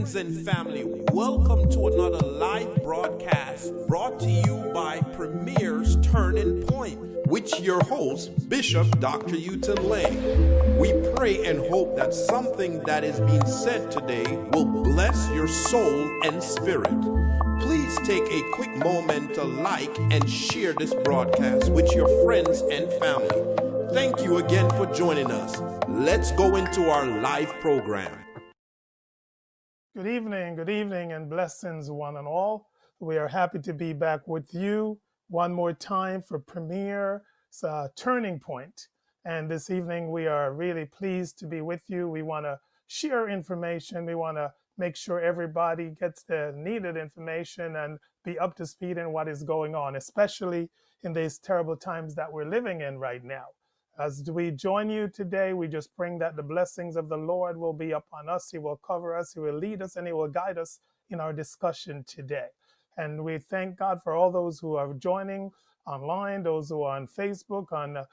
Friends and family, welcome to another live broadcast brought to you by Premier's Turning Point, with your host, Bishop Dr. Uton Lay. We pray and hope that something that is being said today will bless your soul and spirit. Please take a quick moment to like and share this broadcast with your friends and family. Thank you again for joining us. Let's go into our live program. Good evening, and blessings one and all. We are happy to be back with you one more time for Premier's Turning Point. And this evening, we are really pleased to be with you. We want to share information. We want to make sure everybody gets the needed information and be up to speed in what is going on, especially in these terrible times that we're living in right now. As we join you today, we just bring that the blessings of the Lord will be upon us. He will cover us, He will lead us, and He will guide us in our discussion today. And we thank God for all those who are joining online, those who are on Facebook, on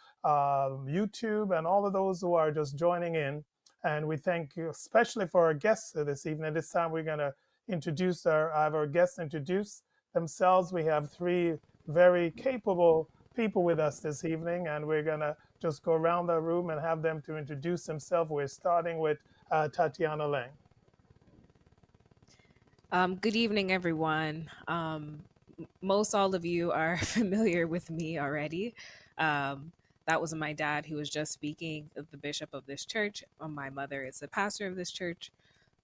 YouTube, and all of those who are just joining in. And we thank you especially for our guests this evening. This time we're going to have our guests introduce themselves. We have three very capable people with us this evening, and we're going to just go around the room and have them to introduce themselves. We're starting with Tatiana Lang. Good evening, everyone. Most all of you are familiar with me already. That was my dad who was just speaking, the bishop of this church. My mother is the pastor of this church.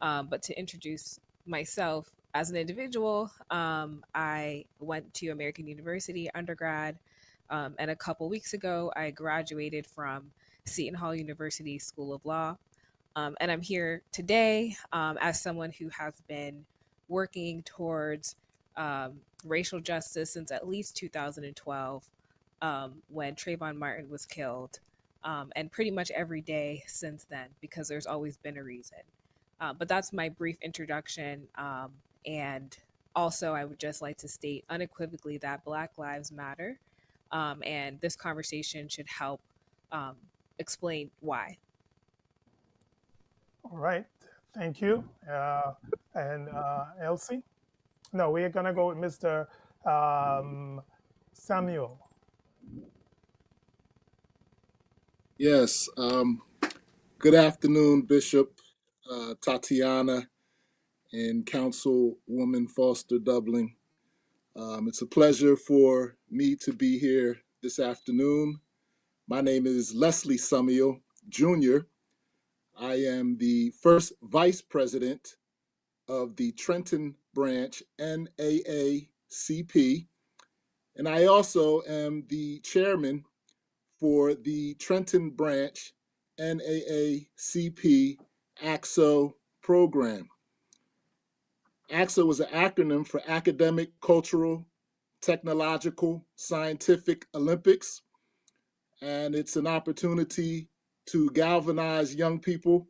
But to introduce myself as an individual, I went to American University undergrad. And a couple weeks ago, I graduated from Seton Hall University School of Law. And I'm here today as someone who has been working towards racial justice since at least 2012, when Trayvon Martin was killed, and pretty much every day since then, because there's always been a reason. But that's my brief introduction. And also, I would just like to state unequivocally that Black Lives Matter. And this conversation should help explain why. All right. Thank you. And Elsie? No, we're going to go with Mr. Samuel. Yes. Good afternoon, Bishop Tatiana and Councilwoman Foster Dublin. It's a pleasure for me to be here this afternoon. My name is Leslie Samuel, Jr. I am the first vice president of the Trenton branch NAACP, and I also am the chairman for the Trenton branch NAACP ACSO program. ACSO was an acronym for Academic, Cultural, Technological, Scientific Olympics, and it's an opportunity to galvanize young people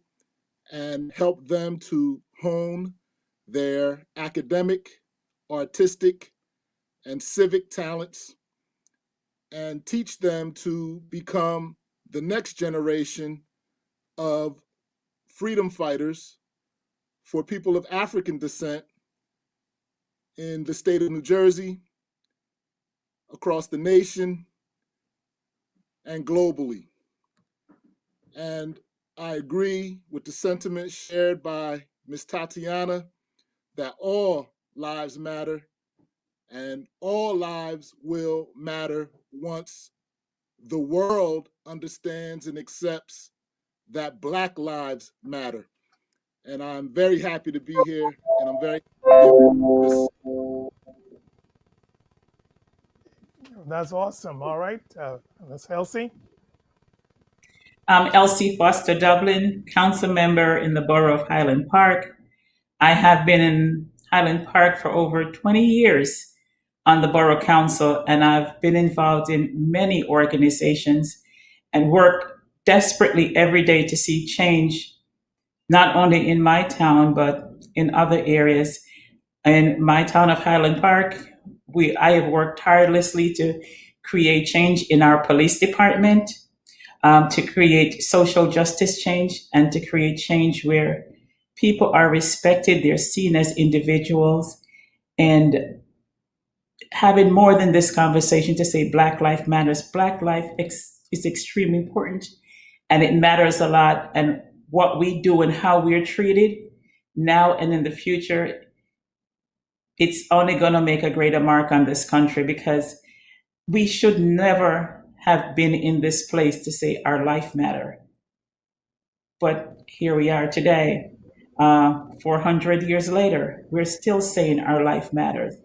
and help them to hone their academic, artistic, and civic talents, and teach them to become the next generation of freedom fighters for people of African descent in the state of New Jersey, across the nation, and globally. And I agree with the sentiment shared by Ms. Tatiana that all lives matter, and all lives will matter once the world understands and accepts that Black lives matter. And I'm very happy to be here, and I'm very That's awesome. All right. Ms. Elsie? I'm Elsie Foster Dublin, council member in the borough of Highland Park. I have been in Highland Park for over 20 years on the borough council, and I've been involved in many organizations and work desperately every day to see change, not only in my town, but in other areas. In my town of Highland Park, I have worked tirelessly to create change in our police department, to create social justice change, and to create change where people are respected, they're seen as individuals, and having more than this conversation to say Black life matters. Black life is extremely important, and it matters a lot. And what we do and how we're treated now and in the future, it's only going to make a greater mark on this country, because we should never have been in this place to say our life matter. But here we are today, 400 years later, we're still saying our life matters.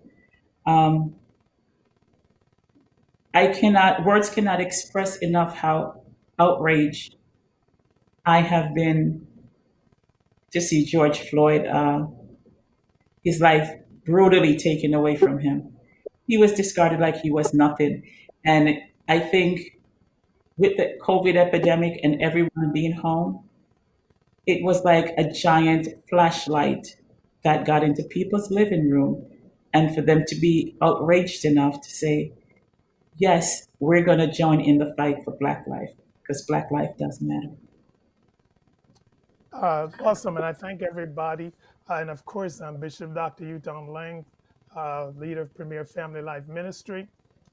Um, words cannot express enough how outraged I have been to see George Floyd, his life brutally taken away from him. He was discarded like he was nothing. And I think with the COVID epidemic and everyone being home, it was like a giant flashlight that got into people's living room. And for them to be outraged enough to say, yes, we're going to join in the fight for Black life, because Black life does matter. Awesome, and I thank everybody. And of course, I'm Bishop Dr. Yuton Lang, leader of Premier Family Life Ministry.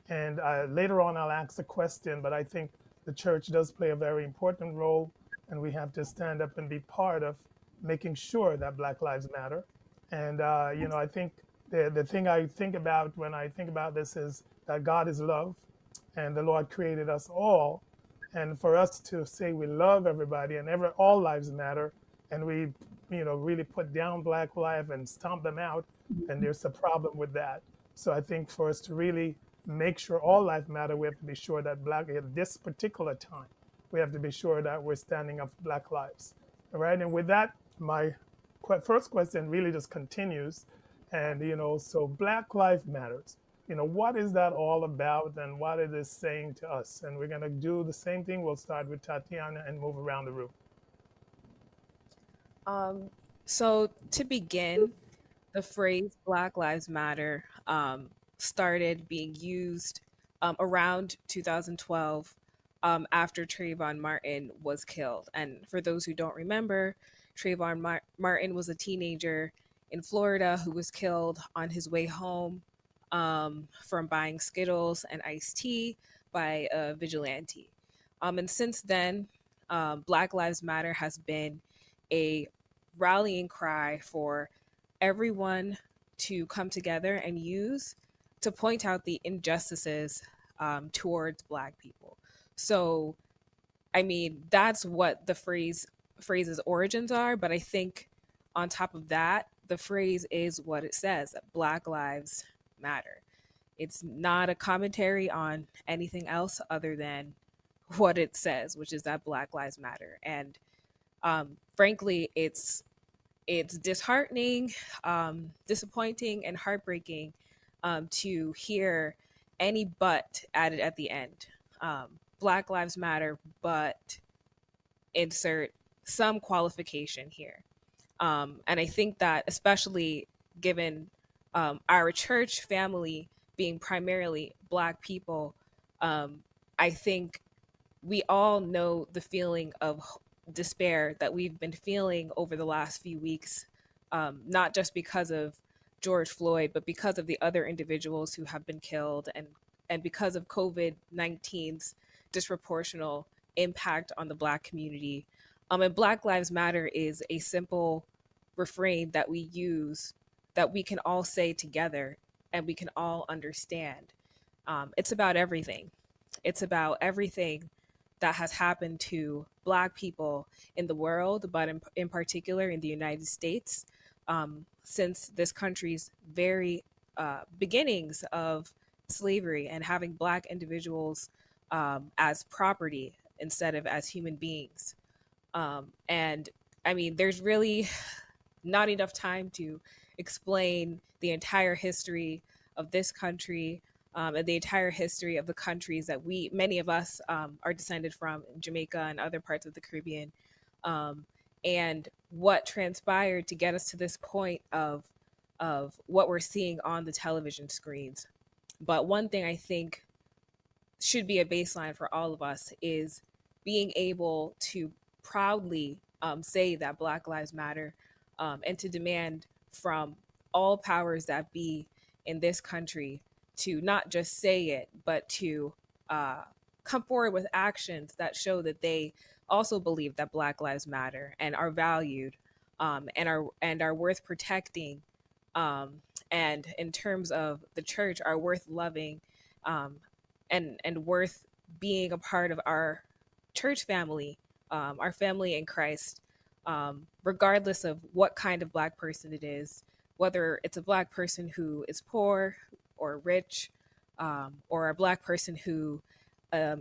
And later on, I'll ask a question, but I think the church does play a very important role, and we have to stand up and be part of making sure that Black Lives Matter. And, I think the thing I think about when I think about this is that God is love, and the Lord created us all. And for us to say we love everybody and all lives matter, and we, really put down Black life and stomp them out, and there's a problem with that. So I think for us to really make sure all life matter, we have to be sure that at this particular time, we have to be sure that we're standing up for Black lives. All right. And with that, my first question really just continues. And, so Black life matters. What is that all about, and what it is saying to us? And we're going to do the same thing. We'll start with Tatiana and move around the room. So to begin, the phrase Black Lives Matter started being used around 2012 after Trayvon Martin was killed. And for those who don't remember, Trayvon Martin was a teenager in Florida who was killed on his way home from buying Skittles and iced tea by a vigilante. And since then, Black Lives Matter has been a rallying cry for everyone to come together and use to point out the injustices towards Black people. So, I mean, that's what the phrase's origins are. But I think on top of that, the phrase is what it says: that Black lives matter. It's not a commentary on anything else other than what it says, which is that Black lives matter. And frankly, it's disheartening, disappointing, and heartbreaking to hear any but added at the end. Black lives matter, but insert some qualification here. And I think that, especially given our church family being primarily Black people, I think we all know the feeling of despair that we've been feeling over the last few weeks, not just because of George Floyd, but because of the other individuals who have been killed, and because of COVID-19's disproportional impact on the Black community. And Black Lives Matter is a simple refrain that we use that we can all say together and we can all understand. It's about everything. It's about everything that has happened to Black people in the world, but in particular in the United States, since this country's very beginnings of slavery and having Black individuals as property instead of as human beings. And I mean, there's really not enough time to explain the entire history of this country, and the entire history of the countries that many of us are descended from, Jamaica and other parts of the Caribbean, and what transpired to get us to this point of what we're seeing on the television screens. But one thing I think should be a baseline for all of us is being able to proudly say that Black Lives Matter, and to demand from all powers that be in this country to not just say it, but to come forward with actions that show that they also believe that Black Lives Matter and are valued, and are worth protecting, and in terms of the church are worth loving, and worth being a part of our church family, our family in Christ, regardless of what kind of Black person it is, whether it's a Black person who is poor or rich, or a Black person who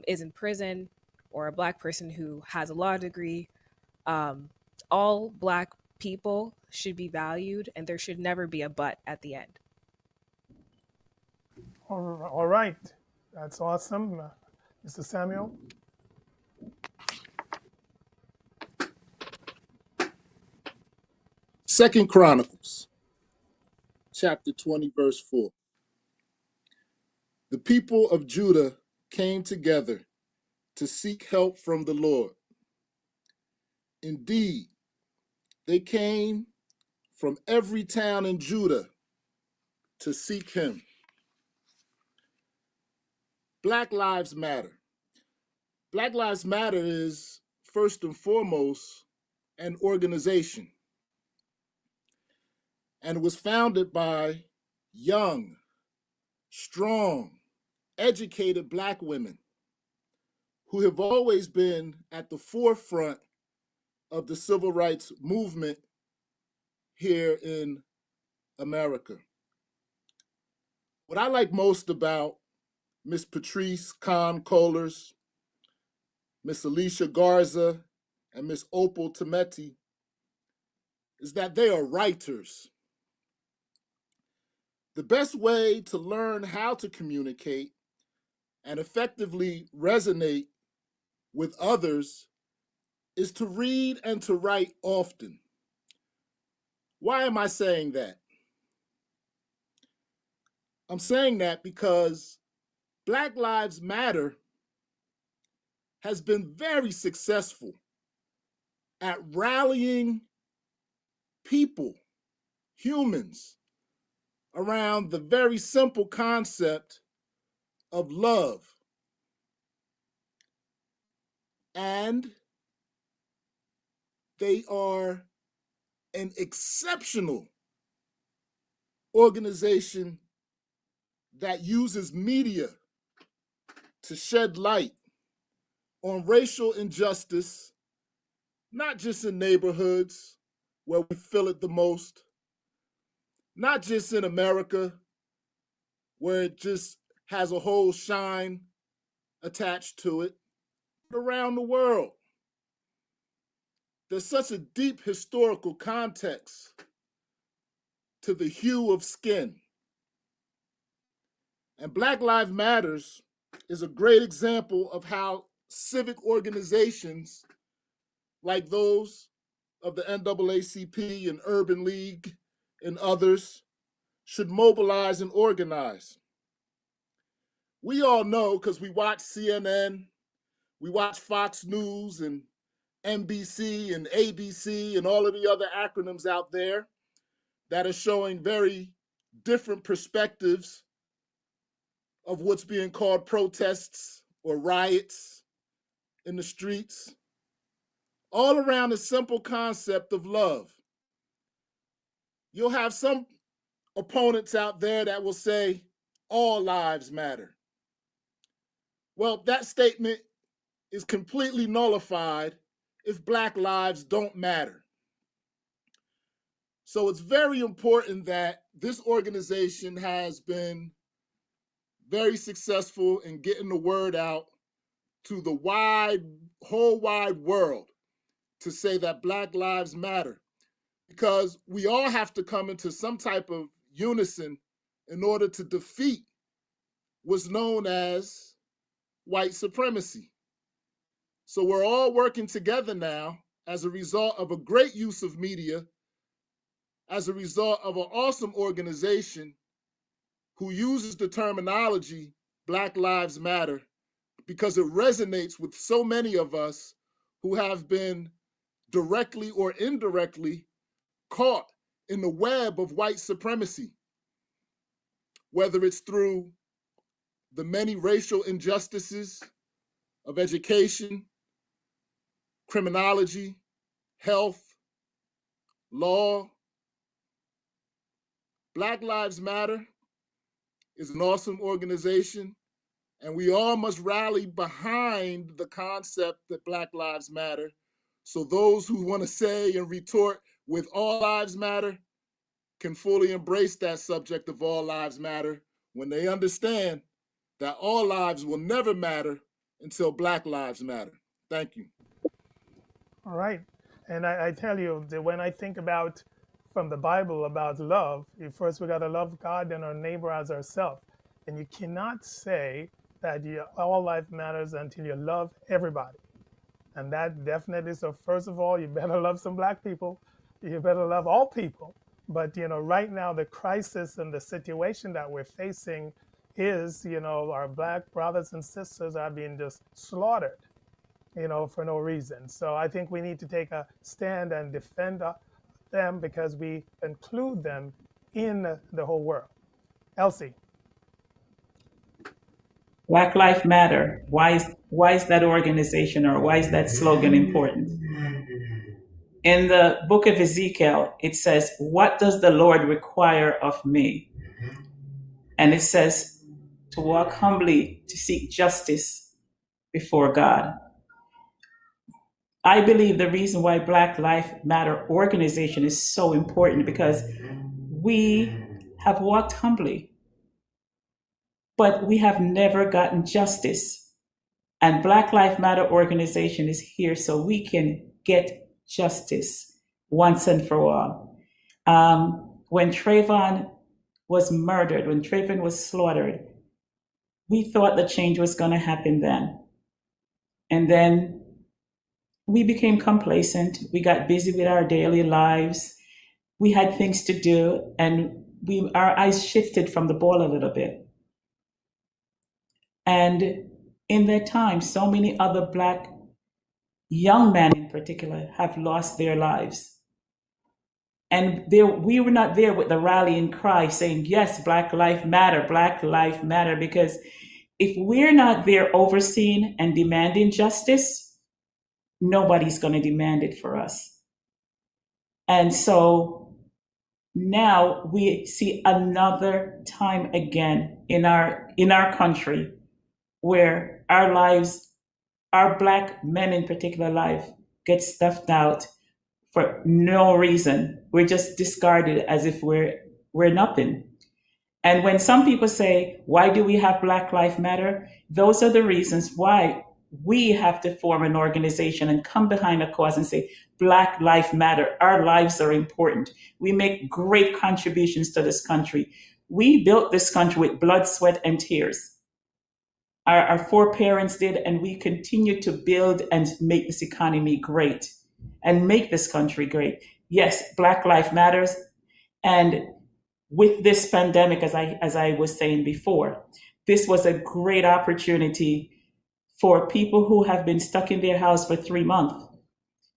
is in prison, or a Black person who has a law degree. All Black people should be valued, and there should never be a but at the end. All right. That's awesome. Mr. Samuel? Second Chronicles, chapter 20, verse 4. The people of Judah came together to seek help from the Lord. Indeed, they came from every town in Judah to seek him. Black Lives Matter. Black Lives Matter is, first and foremost, an organization. And it was founded by young, strong, educated Black women who have always been at the forefront of the civil rights movement here in America. What I like most about Miss Patrice Kahn-Kohlers, Miss Alicia Garza, and Miss Opal Tometi is that they are writers. The best way to learn how to communicate and effectively resonate with others is to read and to write often. Why am I saying that? I'm saying that because Black Lives Matter has been very successful at rallying people, humans, around the very simple concept of love. And they are an exceptional organization that uses media to shed light on racial injustice, not just in neighborhoods where we feel it the most, not just in America where it just has a whole shine attached to it, but around the world. There's such a deep historical context to the hue of skin. And Black Lives Matters is a great example of how civic organizations like those of the NAACP and Urban League and others should mobilize and organize. We all know, because we watch CNN, we watch Fox News and NBC and ABC and all of the other acronyms out there that are showing very different perspectives of what's being called protests or riots in the streets, all around the simple concept of love. You'll have some opponents out there that will say, all lives matter. Well, that statement is completely nullified if Black lives don't matter. So it's very important that this organization has been very successful in getting the word out to the whole wide world to say that Black lives matter, because we all have to come into some type of unison in order to defeat what's known as white supremacy. So we're all working together now as a result of a great use of media, as a result of an awesome organization who uses the terminology Black Lives Matter because it resonates with so many of us who have been directly or indirectly caught in the web of white supremacy, whether it's through the many racial injustices of education, criminology, health, law. Black Lives Matter is an awesome organization, and we all must rally behind the concept that Black Lives Matter. So those who want to say and retort with all lives matter can fully embrace that subject of all lives matter when they understand that all lives will never matter until Black lives matter. Thank you. All right. And I tell you that when I think about from the Bible about love, first we got to love God and our neighbor as ourselves. And you cannot say that all life matters until you love everybody. And that definitely, so first of all, you better love some Black people. You better love all people. But, right now, the crisis and the situation that we're facing is, our Black brothers and sisters are being just slaughtered, for no reason. So I think we need to take a stand and defend them because we include them in the whole world. Elsie. Black Lives Matter. Why is that organization or why is that slogan important? In the book of Ezekiel, it says, "What does the Lord require of me?" And it says to walk humbly, to seek justice before God. I believe the reason why Black Lives Matter organization is so important because we have walked humbly, but we have never gotten justice. And Black Lives Matter organization is here so we can get justice once and for all. When Trayvon was murdered, when Trayvon was slaughtered, we thought the change was going to happen then. And then we became complacent. We got busy with our daily lives. We had things to do, and our eyes shifted from the ball a little bit. And in that time, so many other Black young men in particular have lost their lives. And we were not there with the rallying cry saying, yes, Black Lives Matter, Black Lives Matter, because if we're not there overseeing and demanding justice, nobody's going to demand it for us. And so now we see another time again in our country where our lives, our Black men in particular life, get stuffed out for no reason. We're just discarded as if we're nothing. And when some people say, why do we have Black Lives Matter? Those are the reasons why we have to form an organization and come behind a cause and say, Black Lives Matter. Our lives are important. We make great contributions to this country. We built this country with blood, sweat, and tears. Our foreparents did, and we continue to build and make this economy great and make this country great. Yes, Black Lives Matters. And with this pandemic, as I was saying before, this was a great opportunity for people who have been stuck in their house for 3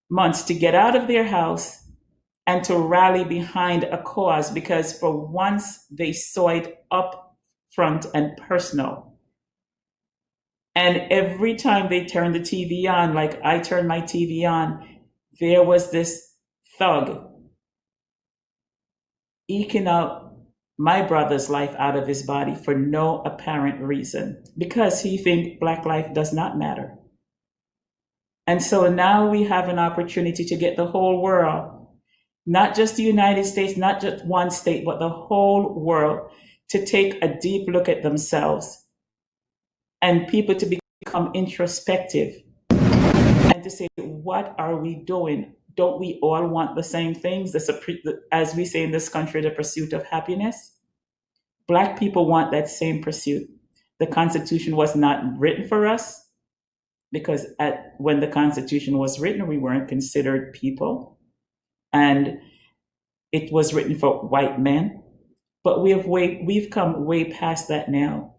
months to get out of their house and to rally behind a cause, because for once they saw it up front and personal. And every time they turned the TV on, like I turned my TV on, there was this thug eking out my brother's life out of his body for no apparent reason, because he thinks Black life does not matter. And so now we have an opportunity to get the whole world, not just the United States, not just one state, but the whole world, to take a deep look at themselves and people to become introspective and to say, what are we doing? Don't we all want the same things? As we say in this country, the pursuit of happiness. Black people want that same pursuit. The Constitution was not written for us, because when the Constitution was written, we weren't considered people. And it was written for white men. But we've come way past that now.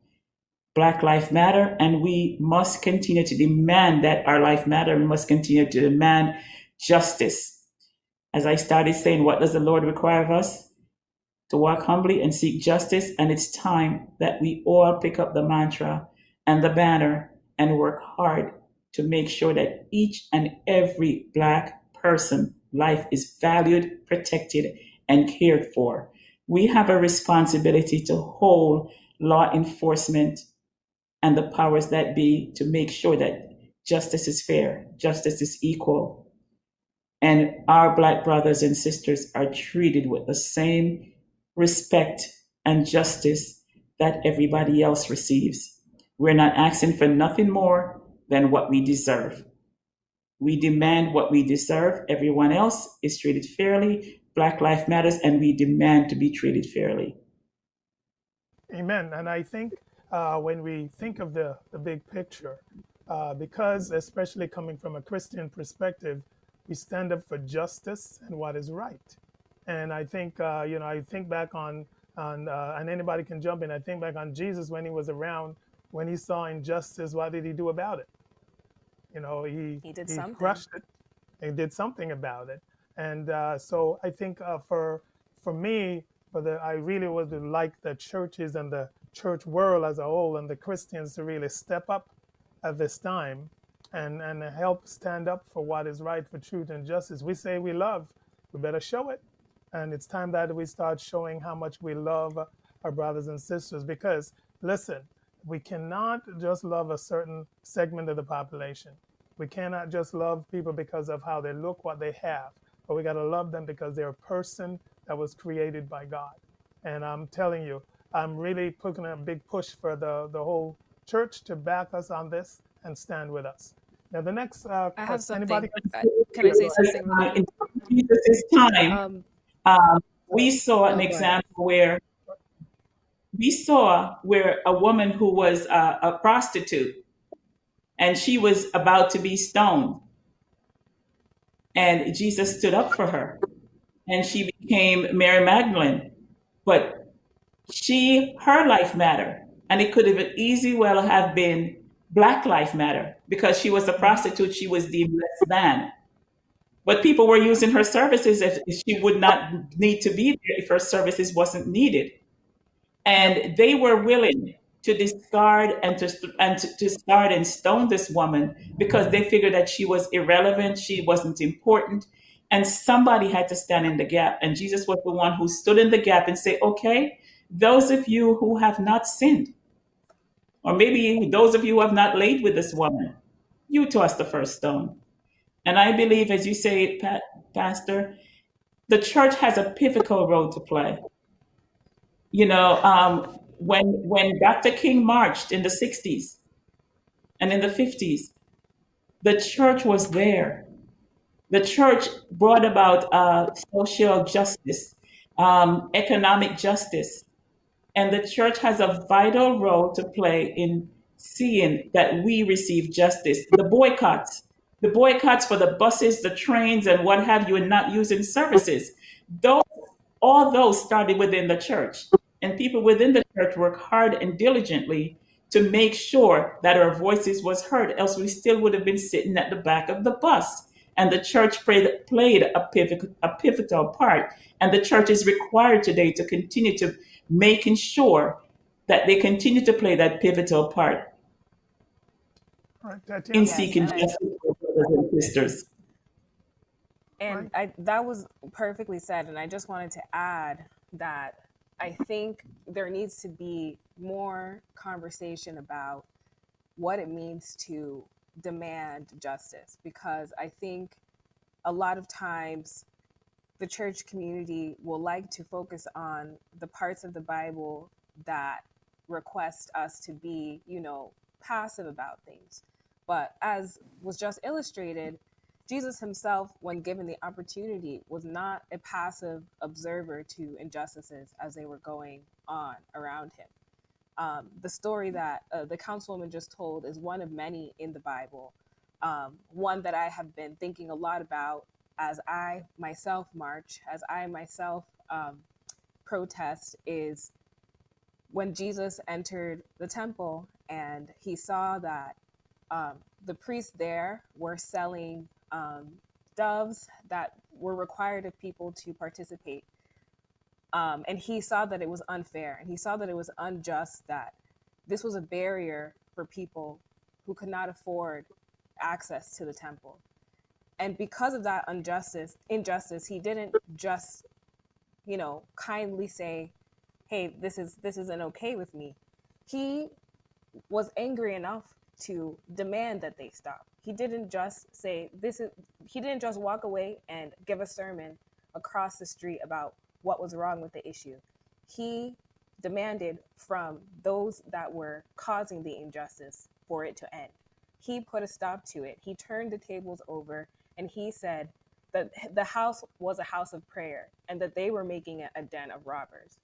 Black Lives Matter, and we must continue to demand that our life matter. We must continue to demand justice. As I started saying, what does the Lord require of us? To walk humbly and seek justice. And it's time that we all pick up the mantra and the banner and work hard to make sure that each and every Black person life is valued, protected, and cared for. We have a responsibility to hold law enforcement and the powers that be to make sure that justice is fair, justice is equal, and our Black brothers and sisters are treated with the same respect and justice that everybody else receives. We're not asking for nothing more than what we deserve. We demand what we deserve. Everyone else is treated fairly. Black Lives Matters, and we demand to be treated fairly. Amen. And I think when we think of the big picture, because especially coming from a Christian perspective, we stand up for justice and what is right. And I think, I think back on, and anybody can jump in, I think back on Jesus when he was around, when he saw injustice, what did he do about it? He did He something. crushed it. He did something about it. And so I think for me, I really would like the churches and the church world as a whole and the Christians to really step up at this time and help stand up for what is right, for truth and justice. We say we love, we better show it. And it's time that we start showing how much we love our brothers and sisters. Because listen, we cannot just love a certain segment of the population. We cannot just love people because of how they look, what they have, but we got to love them because they're a person that was created by God. And I'm telling you, I'm really putting a big push for the whole church to back us on this and stand with us. Now, the next I have question, anybody? something. Can I say something really quick? In Jesus' time, we saw an Oh, go ahead. example where a woman who was a prostitute and she was about to be stoned, and Jesus stood up for her, and she became Mary Magdalene. But her life mattered, and it could have easily well have been Black Life Matter because she was a prostitute. She was deemed less than. But people were using her services if she would not need to be there if her services wasn't needed. And they were willing to discard and to start and stone this woman because they figured that she was irrelevant, she wasn't important, and somebody had to stand in the gap. And Jesus was the one who stood in the gap and say, okay, those of you who have not sinned, or maybe those of you who have not laid with this woman, you toss the first stone. And I believe, as you say, Pastor, the church has a pivotal role to play. When Dr. King marched in the 60s and in the 50s, the church was there. The church brought about social justice, economic justice, and the church has a vital role to play in seeing that we receive justice. The boycotts for the buses, the trains, and what have you, and not using services. All those started within the church. And people within the church work hard and diligently to make sure that our voices was heard, else we still would have been sitting at the back of the bus. And the church played a pivotal part. And the church is required today to continue to making sure that they continue to play that pivotal part All right, in Tatiana. Yes, seeking and justice for brothers and sisters. that was perfectly said. And I just wanted to add that I think there needs to be more conversation about what it means to demand justice, because I think a lot of times the church community will like to focus on the parts of the Bible that request us to be, passive about things. But as was just illustrated, Jesus himself, when given the opportunity, was not a passive observer to injustices as they were going on around him. The story that the councilwoman just told is one of many in the Bible. One that I have been thinking a lot about as I myself march, as I myself protest, is when Jesus entered the temple and he saw that the priests there were selling doves that were required of people to participate. And he saw that it was unfair, and he saw that it was unjust, that this was a barrier for people who could not afford access to the temple. And because of that injustice, he didn't just, kindly say, hey, this isn't okay with me. He was angry enough to demand that they stop. He didn't just say he didn't just walk away and give a sermon across the street about what was wrong with the issue. He demanded from those that were causing the injustice for it to end. He put a stop to it. He turned the tables over, and he said that the house was a house of prayer and that they were making it a den of robbers.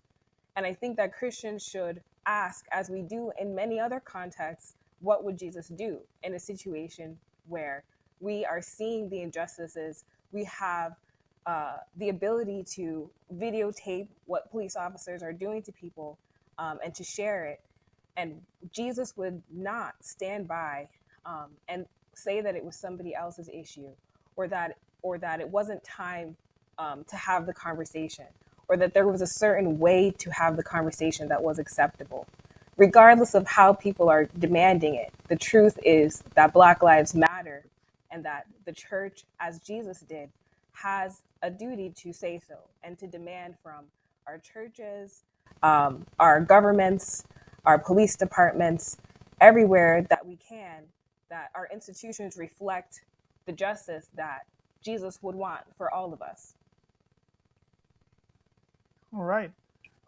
And I think that Christians should ask, as we do in many other contexts, what would Jesus do in a situation where we are seeing the injustices? We have the ability to videotape what police officers are doing to people, and to share it. And Jesus would not stand by and say that it was somebody else's issue, or that it wasn't time to have the conversation, or that there was a certain way to have the conversation that was acceptable. Regardless of how people are demanding it, the truth is that Black Lives Matter, and that the church, as Jesus did, has a duty to say so and to demand from our churches, our governments, our police departments, everywhere that we can, that our institutions reflect the justice that Jesus would want for all of us. All right.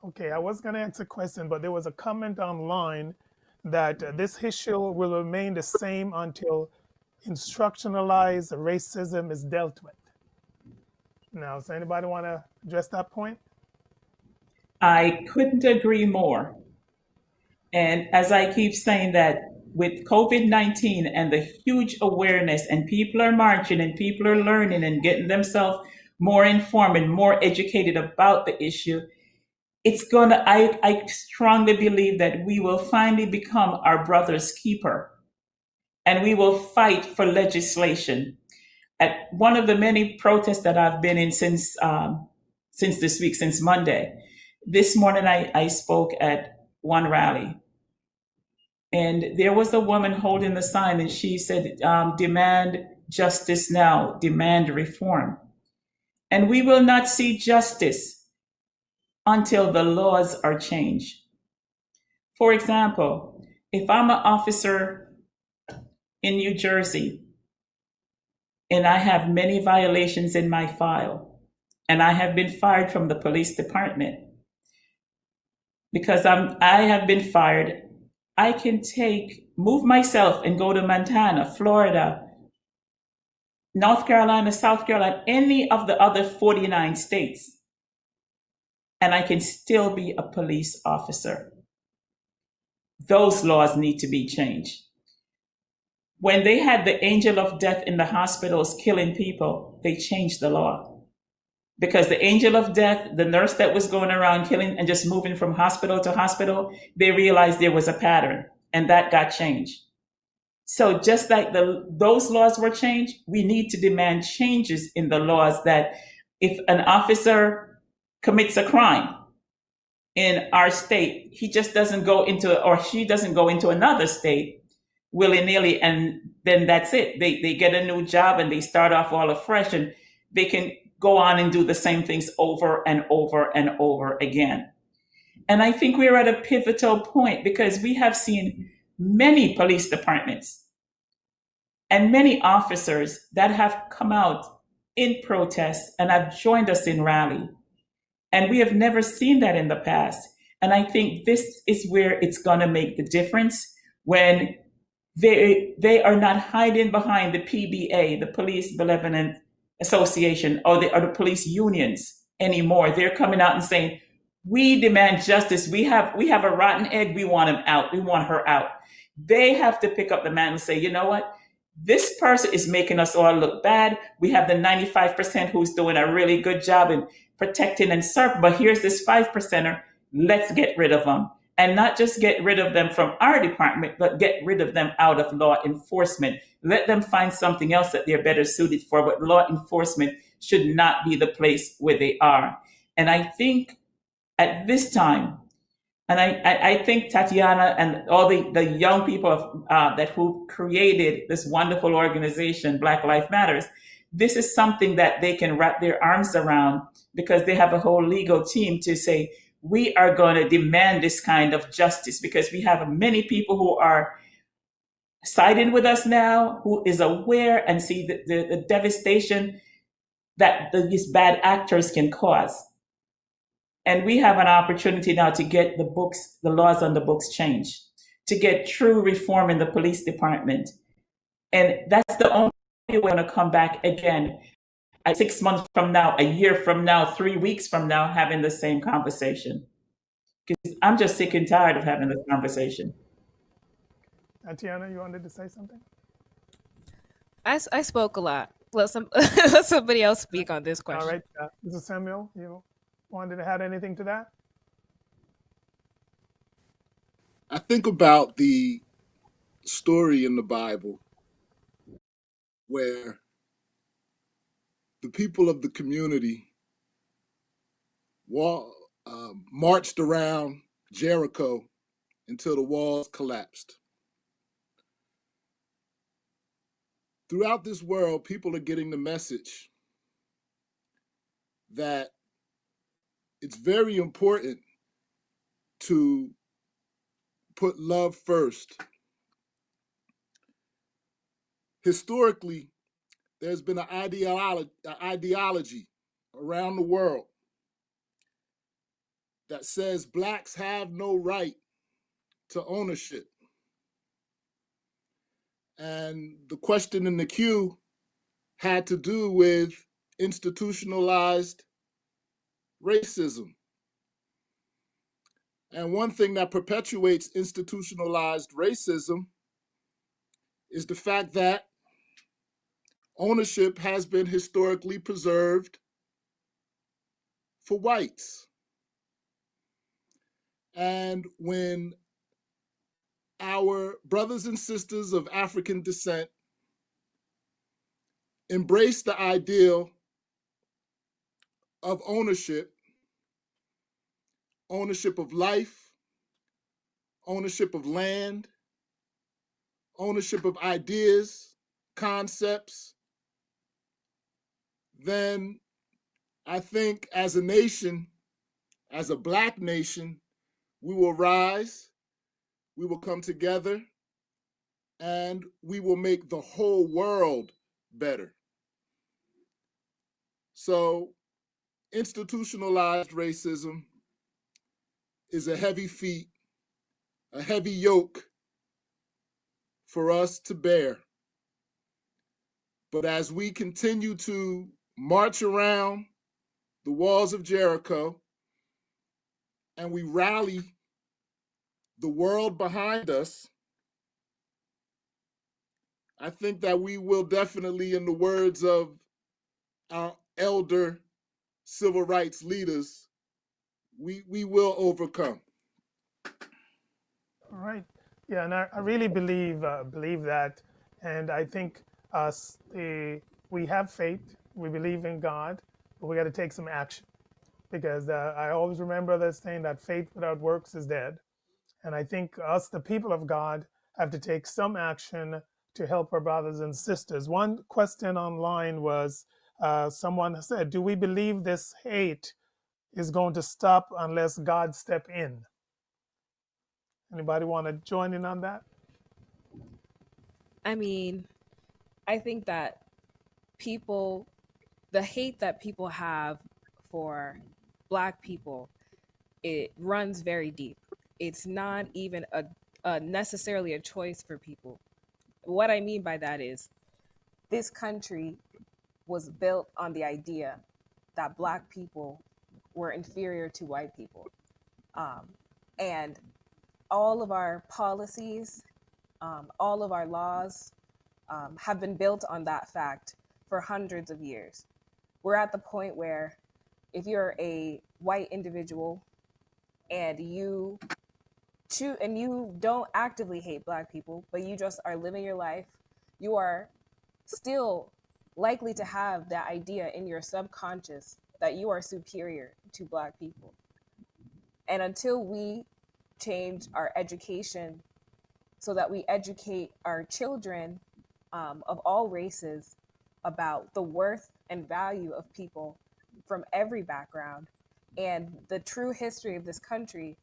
Okay, I was going to answer a question, but there was a comment online that this issue will remain the same until instructionalized racism is dealt with. Now, does anybody want to address that point? I couldn't agree more. And as I keep saying that with COVID-19 and the huge awareness, and people are marching and people are learning and getting themselves more informed and more educated about the issue, I strongly believe that we will finally become our brother's keeper, and we will fight for legislation. At one of the many protests that I've been in since this week, since Monday, this morning I spoke at one rally, and there was a woman holding the sign, and she said, demand justice now, demand reform. And we will not see justice until the laws are changed. For example, if I'm an officer in New Jersey and I have many violations in my file, and I have been fired from the police department, because I have been fired, I can move myself and go to Montana, Florida, North Carolina, South Carolina, any of the other 49 states, and I can still be a police officer. Those laws need to be changed. When they had the angel of death in the hospitals killing people, they changed the law. Because the angel of death, the nurse that was going around killing and just moving from hospital to hospital, they realized there was a pattern, and that got changed. So just like those laws were changed, we need to demand changes in the laws, that if an officer commits a crime in our state, he just doesn't go into, or she doesn't go into another state willy-nilly, and then that's it. They get a new job and they start off all afresh, and they can go on and do the same things over and over and over again. And I think we're at a pivotal point, because we have seen many police departments and many officers that have come out in protest and have joined us in rally. And we have never seen that in the past. And I think this is where it's going to make the difference, when they are not hiding behind the PBA, the Police Benevolent Association, or the police unions anymore. They're coming out and saying, we demand justice. We have a rotten egg. We want him out. We want her out. They have to pick up the man and say, you know what? This person is making us all look bad. We have the 95% who's doing a really good job in protecting and serving, but here's this 5%er. Let's get rid of them. and not just get rid of them from our department, but get rid of them out of law enforcement. Let them find something else that they're better suited for, but law enforcement should not be the place where they are. And I think at this time, and I think Tatiana and all the young people that who created this wonderful organization, Black Lives Matters, this is something that they can wrap their arms around, because they have a whole legal team to say, we are going to demand this kind of justice, because we have many people who are siding with us now, who is aware and see the devastation that these bad actors can cause. And we have an opportunity now to get the laws on the books changed, to get true reform in the police department. And that's the only way we're going to come back again 6 months from now, a year from now, 3 weeks from now, having the same conversation. Because I'm just sick and tired of having this conversation. Tatiana, you wanted to say something? I spoke a lot. Let somebody else speak on this question. All right. Mr. Samuel, you wanted to add anything to that? I think about the story in the Bible where the people of the community marched around Jericho until the walls collapsed. Throughout this world, people are getting the message that it's very important to put love first. Historically, there's been an ideology around the world that says Blacks have no right to ownership. And the question in the queue had to do with institutionalized racism. And one thing that perpetuates institutionalized racism is the fact that ownership has been historically preserved for whites. And when our brothers and sisters of African descent embrace the ideal of ownership of life, ownership of land, ownership of ideas, concepts, then I think as a nation, as a Black nation, we will rise, we will come together, and we will make the whole world better. So institutionalized racism is a heavy feat, a heavy yoke for us to bear. But as we continue to march around the walls of Jericho and we rally the world behind us, I think that we will definitely, in the words of our elder civil rights leaders, we will overcome. All right. Yeah, and I really believe that, and I think we have faith, we believe in God, but we got to take some action, because I always remember this saying that faith without works is dead, and I think us, the people of God, have to take some action to help our brothers and sisters. One question online was, someone said, "Do we believe this hate is going to stop unless God step in?" Anybody want to join in on that? I mean, I think that the hate that people have for Black people, it runs very deep. It's not even necessarily a choice for people. What I mean by that is, this country was built on the idea that Black people were inferior to white people. And all of our policies, all of our laws have been built on that fact for hundreds of years. We're at the point where if you're a white individual and you and you don't actively hate Black people, but you just are living your life, you are still likely to have that idea in your subconscious that you are superior to Black people. And until we change our education so that we educate our children of all races about the worth and value of people from every background and the true history of this country,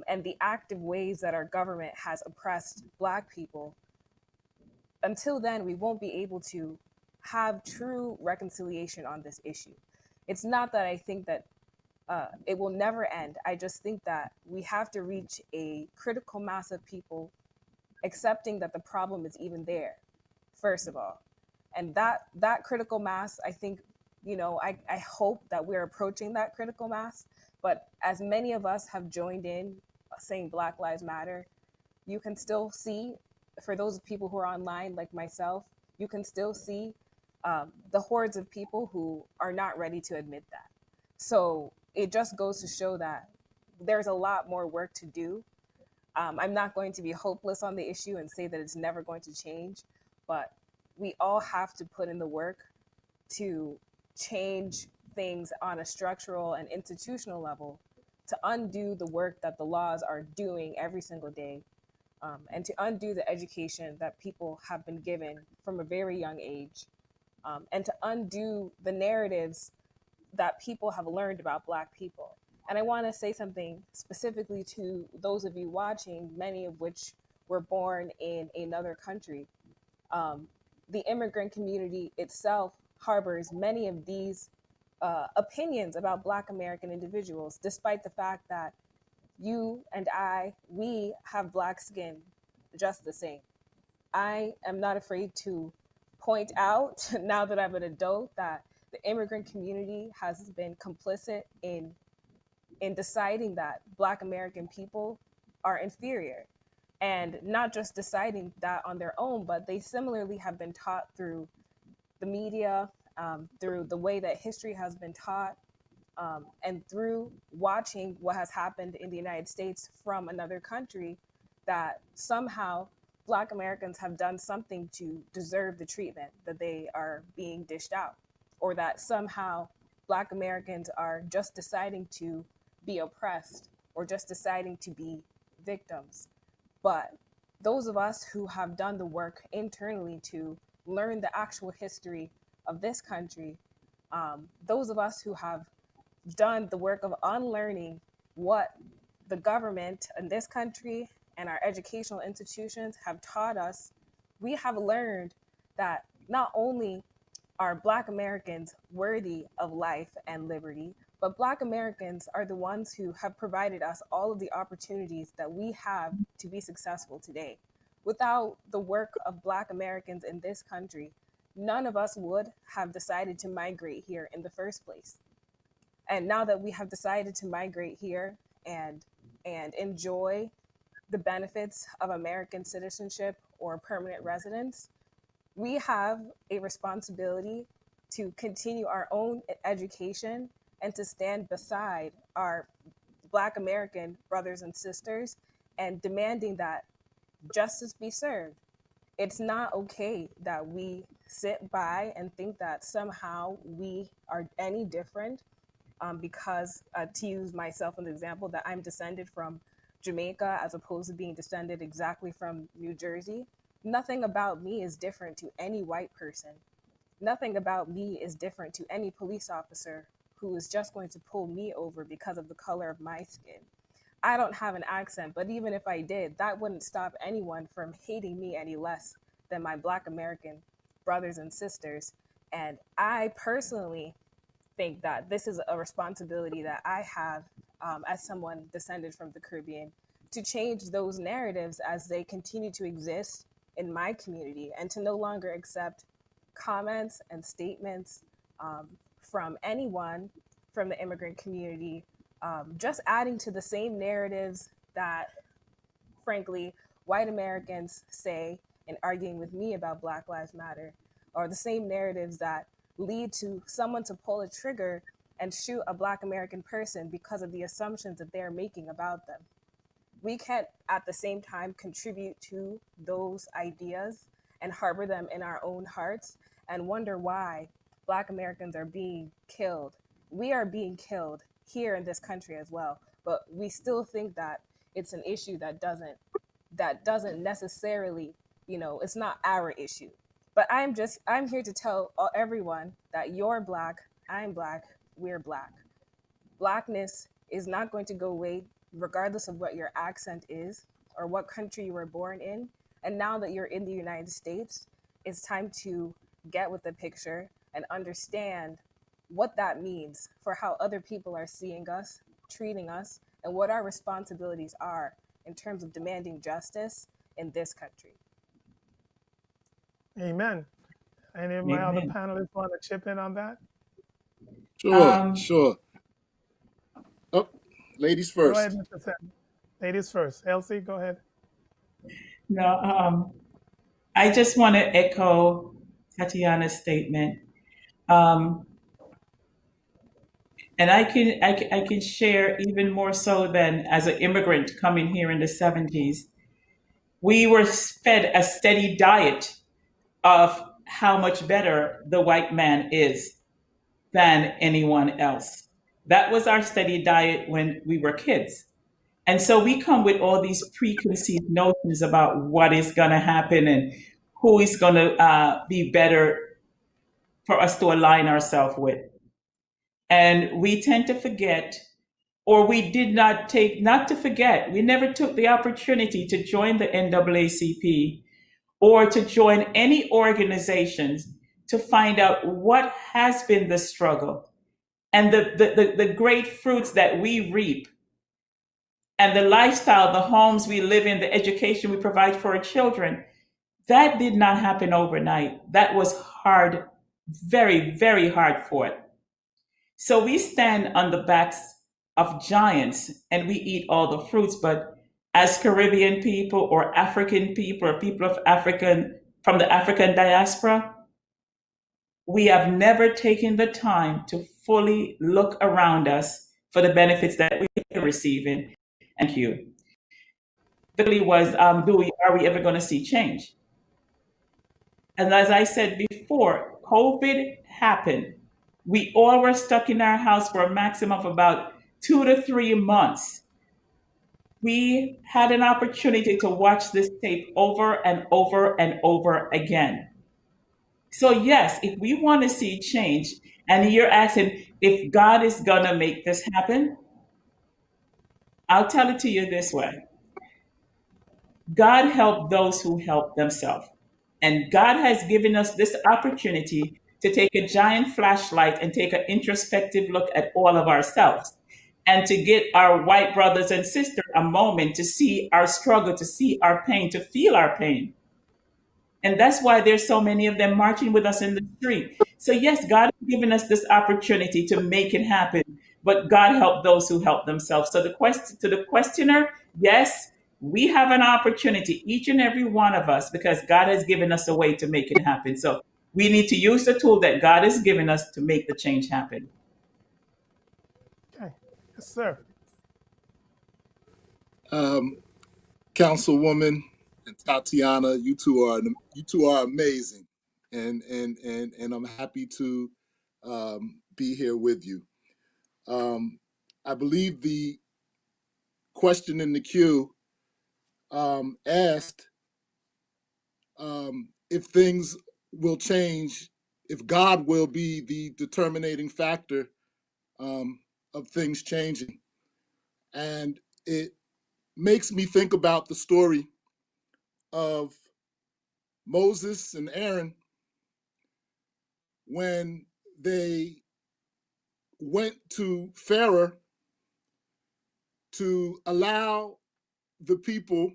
and the active ways that our government has oppressed Black people, until then, we won't be able to have true reconciliation on this issue. It's not that I think that it will never end. I just think that we have to reach a critical mass of people accepting that the problem is even there, first of all. And that critical mass, I think, I hope that we're approaching that critical mass. But as many of us have joined in saying Black Lives Matter, you can still see, for those people who are online like myself, you can still see the hordes of people who are not ready to admit that. So it just goes to show that there's a lot more work to do. I'm not going to be hopeless on the issue and say that it's never going to change, but we all have to put in the work to change things on a structural and institutional level, to undo the work that the laws are doing every single day, and to undo the education that people have been given from a very young age, and to undo the narratives that people have learned about Black people. And I want to say something specifically to those of you watching, many of which were born in another country. The immigrant community itself harbors many of these opinions about Black American individuals, despite the fact that you and we have Black skin just the same. I am not afraid to point out, now that I'm an adult, that the immigrant community has been complicit in deciding that Black American people are inferior, and not just deciding that on their own, but they similarly have been taught through the media, through the way that history has been taught, and through watching what has happened in the United States from another country, that somehow Black Americans have done something to deserve the treatment that they are being dished out, or that somehow Black Americans are just deciding to be oppressed or just deciding to be victims. But those of us who have done the work internally to learn the actual history of this country, those of us who have done the work of unlearning what the government in this country and our educational institutions have taught us, we have learned that not only are Black Americans worthy of life and liberty, but Black Americans are the ones who have provided us all of the opportunities that we have to be successful today. Without the work of Black Americans in this country, none of us would have decided to migrate here in the first place. And now that we have decided to migrate here and enjoy the benefits of American citizenship or permanent residence, we have a responsibility to continue our own education and to stand beside our Black American brothers and sisters and demanding that justice be served. It's not okay that we sit by and think that somehow we are any different, because, to use myself as an example, that I'm descended from Jamaica as opposed to being descended exactly from New Jersey. Nothing about me is different to any white person. Nothing about me is different to any police officer who is just going to pull me over because of the color of my skin. I don't have an accent, but even if I did, that wouldn't stop anyone from hating me any less than my Black American brothers and sisters. And I personally think that this is a responsibility that I have, as someone descended from the Caribbean, to change those narratives as they continue to exist in my community, and to no longer accept comments and statements from anyone from the immigrant community, just adding to the same narratives that, frankly, white Americans say in arguing with me about Black Lives Matter, or the same narratives that lead to someone to pull a trigger and shoot a Black American person because of the assumptions that they're making about them. we can't at the same time contribute to those ideas and harbor them in our own hearts and wonder why Black Americans are being killed. We are being killed here in this country as well, but we still think that it's an issue that doesn't necessarily, it's not our issue. But I'm here to tell everyone that you're Black, I'm Black, we're Black. Blackness is not going to go away regardless of what your accent is or what country you were born in. And now that you're in the United States, it's time to get with the picture and understand what that means for how other people are seeing us, treating us, and what our responsibilities are in terms of demanding justice in this country. Amen. Any of my other Amen. panelists want to chip in on that? Sure, sure. Oh, ladies Go ahead, first. Mr. Sam. Ladies first. Elsie, go ahead. No, I just want to echo Tatiana's statement. Um, and I can share even more so than as an immigrant coming here in the 70s. We were fed a steady diet of how much better the white man is than anyone else. That was our steady diet when we were kids. And so we come with all these preconceived notions about what is going to happen and who is going to be better for us to align ourselves with. And we tend to forget, or we did not take, not to forget, we never took the opportunity to join the NAACP or to join any organizations to find out what has been the struggle and the great fruits that we reap and the lifestyle, the homes we live in, the education we provide for our children. That did not happen overnight. That was hard, very, very hard fought. So we stand on the backs of giants and we eat all the fruits, but as Caribbean people or African people or people of from the African diaspora, we have never taken the time to fully look around us for the benefits that we're receiving. Thank you. The really was, are we ever going to see change? And as I said before, COVID happened. We all were stuck in our house for a maximum of about 2 to 3 months. We had an opportunity to watch this tape over and over and over again. So yes, if we want to see change, and you're asking if God is going to make this happen, I'll tell it to you this way. God helped those who help themselves. And God has given us this opportunity to take a giant flashlight and take an introspective look at all of ourselves and to get our white brothers and sisters a moment to see our struggle, to see our pain, to feel our pain. And that's why there's so many of them marching with us in the street. So yes, God has given us this opportunity to make it happen, but God helped those who help themselves. So to the questioner, yes, we have an opportunity, each and every one of us, because God has given us a way to make it happen. So we need to use the tool that God has given us to make the change happen. Okay. Yes, sir. Councilwoman and Tatiana, you two are amazing, and I'm happy to be here with you. I believe the question in the queue asked if things will change, if God will be the determining factor of things changing, and it makes me think about the story of Moses and Aaron when they went to Pharaoh to allow the people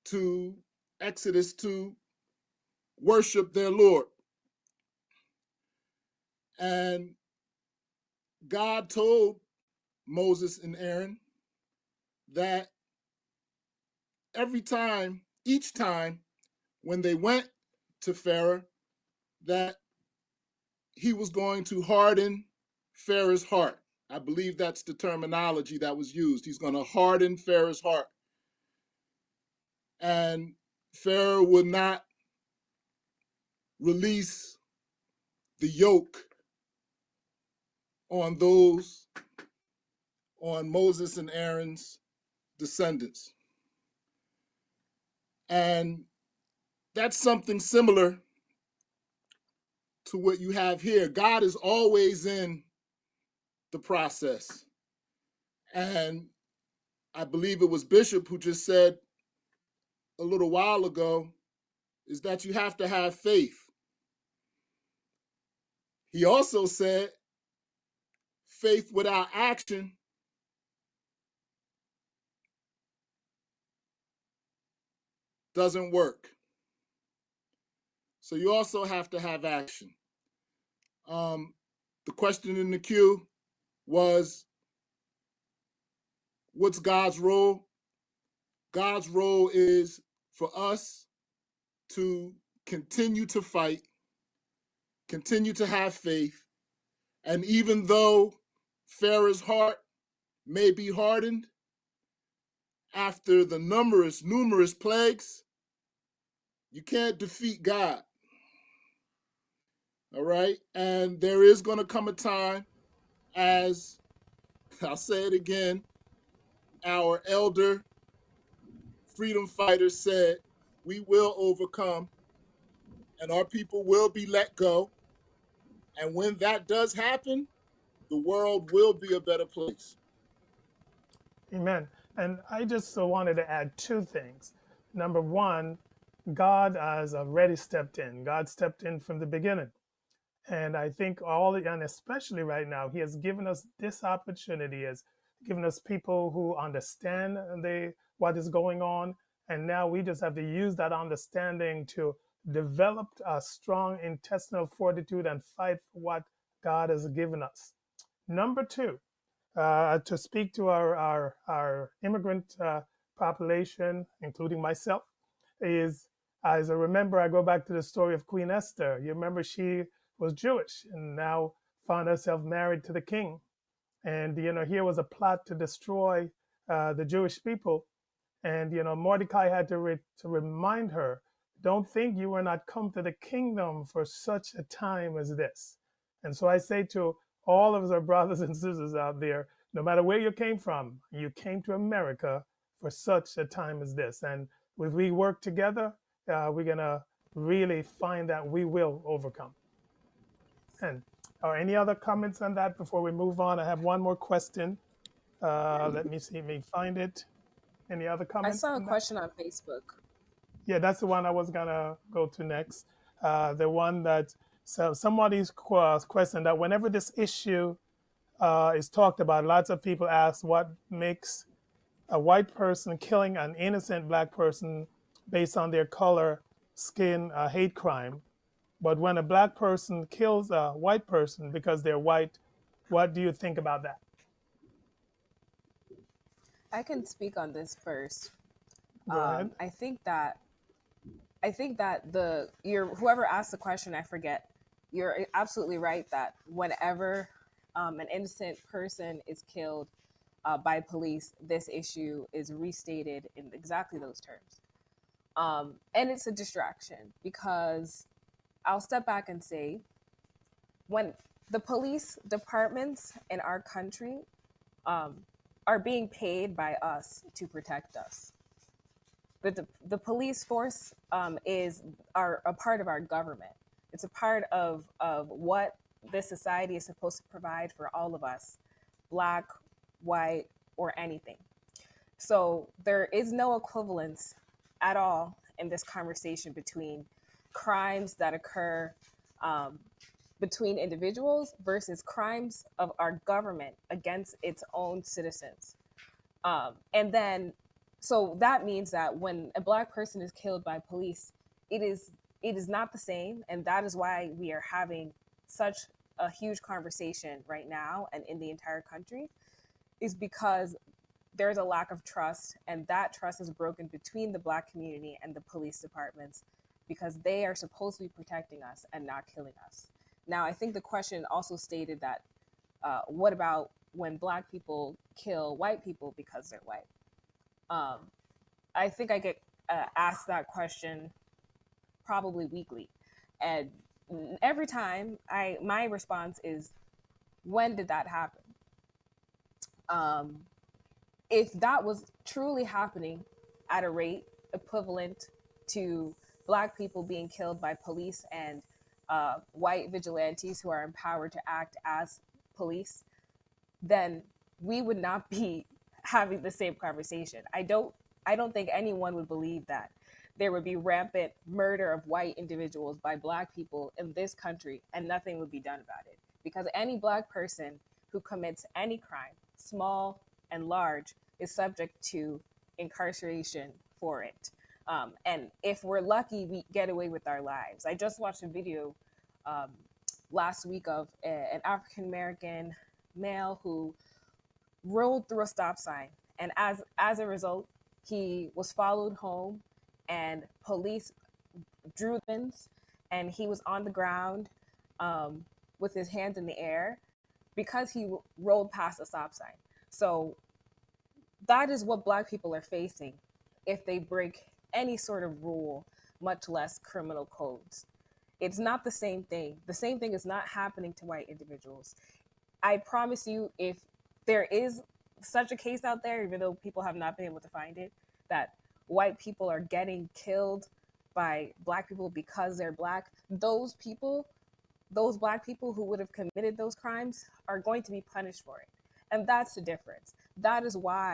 to Exodus to worship their Lord. And God told Moses and Aaron that each time when they went to Pharaoh, that he was going to harden Pharaoh's heart. I believe that's the terminology that was used. He's going to harden Pharaoh's heart. And Pharaoh will not release the yoke on Moses and Aaron's descendants. And that's something similar to what you have here. God is always in the process. And I believe it was Bishop who just said a little while ago, is that you have to have faith. He also said faith without action doesn't work. So you also have to have action. The question in the queue was, what's God's role? God's role is for us to continue to fight, continue to have faith, and even though Pharaoh's heart may be hardened after the numerous plagues, you can't defeat God. All right? And there is going to come a time, as I'll say it again, our elder freedom fighters said, we will overcome and our people will be let go. And when that does happen, the world will be a better place. Amen. And I just wanted to add two things. Number one, God has already stepped in. God stepped in from the beginning. And I think and especially right now, he has given us this opportunity, has given us people who understand what is going on. And now we just have to use that understanding to develop a strong intestinal fortitude and fight for what God has given us. Number two, to speak to our immigrant population, including myself, is, as I remember, I go back to the story of Queen Esther. You remember she was Jewish and now found herself married to the king. And, here was a plot to destroy the Jewish people. And, Mordecai had to remind her, don't think you were not come to the kingdom for such a time as this. And so I say to all of our brothers and sisters out there, no matter where you came from, you came to America for such a time as this. And if we work together, we're going to really find that we will overcome. And any other comments on that before we move on? I have one more question. Let me see, me find it. Any other I comments saw a on that? question on Facebook. Yeah, that's the one I was gonna go to next. The one that somebody's question that whenever this issue is talked about, lots of people ask what makes a white person killing an innocent black person based on their color, skin, a hate crime. But when a black person kills a white person because they're white, what do you think about that? I can speak on this first. Go ahead. I think that whoever asked the question, I forget. You're absolutely right that whenever an innocent person is killed by police, this issue is restated in exactly those terms. And it's a distraction because I'll step back and say, when the police departments in our country are being paid by us to protect us. The police force is a part of our government. It's a part of what this society is supposed to provide for all of us, black, white, or anything. So there is no equivalence at all in this conversation between crimes that occur between individuals versus crimes of our government against its own citizens. And then, so that means that when a black person is killed by police, it is not the same. And that is why we are having such a huge conversation right now and in the entire country, is because there's a lack of trust, and that trust is broken between the black community and the police departments because they are supposed to be protecting us and not killing us. Now, I think the question also stated that what about when Black people kill white people because they're white. I think I get asked that question probably weekly, and every time my response is, when did that happen? If that was truly happening at a rate equivalent to Black people being killed by police and white vigilantes who are empowered to act as police, then we would not be having the same conversation. I don't think anyone would believe that there would be rampant murder of white individuals by Black people in this country and nothing would be done about it. Because any Black person who commits any crime, small and large, is subject to incarceration for it. And if we're lucky, we get away with our lives. I just watched a video last week of an African American male who rolled through a stop sign, and as a result, he was followed home, and police drew them, and he was on the ground with his hands in the air because he rolled past a stop sign. So that is what Black people are facing if they break any sort of rule, much less criminal codes. It's not the same thing. The same thing is not happening to white individuals. I promise you, if there is such a case out there, even though people have not been able to find it, that white people are getting killed by Black people because they're Black, those Black people who would have committed those crimes are going to be punished for it. And that's the difference. That is why